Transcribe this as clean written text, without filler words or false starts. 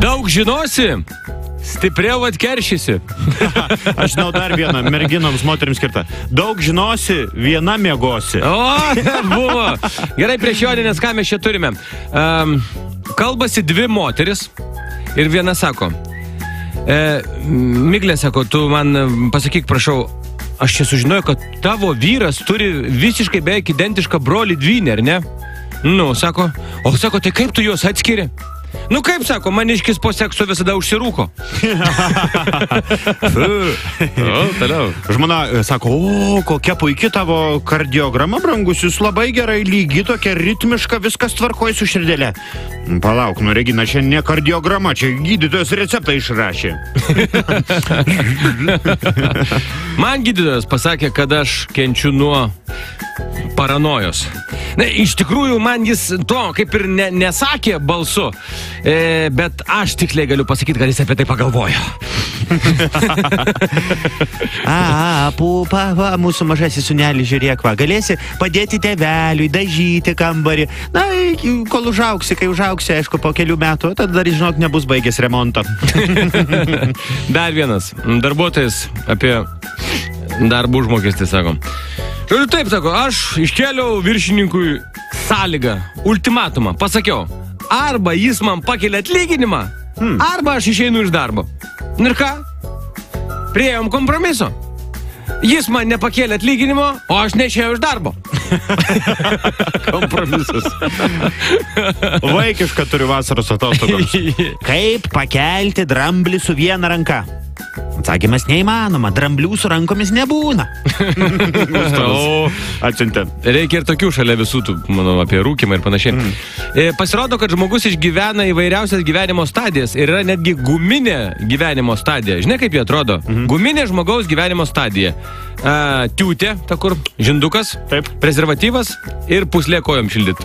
Daug žinosi, stipriau atkeršysi. Aš žinau dar vieną merginoms, moterims skirtą. Daug žinosi, viena miegosi. O, buvo. Gerai, prieš joninės, ką mes čia turime. Kalbasi dvi moteris ir viena sako, Miglė sako, tu man pasakyk, prašau, aš čia sužinojau, kad tavo vyras turi visiškai beveik identišką brolį dvynį, ar ne? Nu, sako, tai kaip tu juos atskiri? Nu kaip, sako, maniškis po sekso visada užsirūko. Toliau. Žmona sako, kokia puikia tavo kardiograma, brangus, jūs labai gerai, lygi, tokia ritmiška, viskas tvarkoj su širdėlė. Palauk, nu, Regina, čia ne kardiograma, čia gydytojas receptą išrašė. Man gydytojas pasakė, kad aš kenčiu nuo paranojos. Na, iš tikrųjų, man jis to kaip ir nesakė balsu, bet aš tiksliai galiu pasakyti, kad jis apie tai pagalvojo. Pupa, mūsų mažasis sūnelis, žiūrėk, va, galėsi padėti tėveliui, dažyti kambarį. Na, kol užauksi, kai užauksi, aišku, po kelių metų, tada dar, žinok, nebus baigęs remonto. Dar vienas darbuotojas apie darbų užmokestį, sako. Žodžiu, taip, sako, aš iškėliau viršininkui sąlygą, ultimatumą, pasakiau, arba jis man pakelia atlyginimą, arba aš išeinu iš darbo. Ir ką? Priėjom kompromiso. Jis man nepakėlė atlyginimo, o aš neišėjau iš darbo. Kompromisas. Vaikiška turi vasaros atostogoms. Kaip pakelti dramblį su viena ranka? Atsakymas neįmanoma, dramblių su rankomis nebūna. Atsiuntė. Reikia ir tokių šalia visų tų, manau, apie rūkimą ir panašiai. Pasirodo, kad žmogus išgyvena įvairiausias gyvenimo stadijas ir yra netgi guminė gyvenimo stadija. Žinai, kaip jie atrodo? Guminė žmogaus gyvenimo stadija. Tiūtė, ta kur, žindukas, prezervatyvas ir puslė kojom šildyt.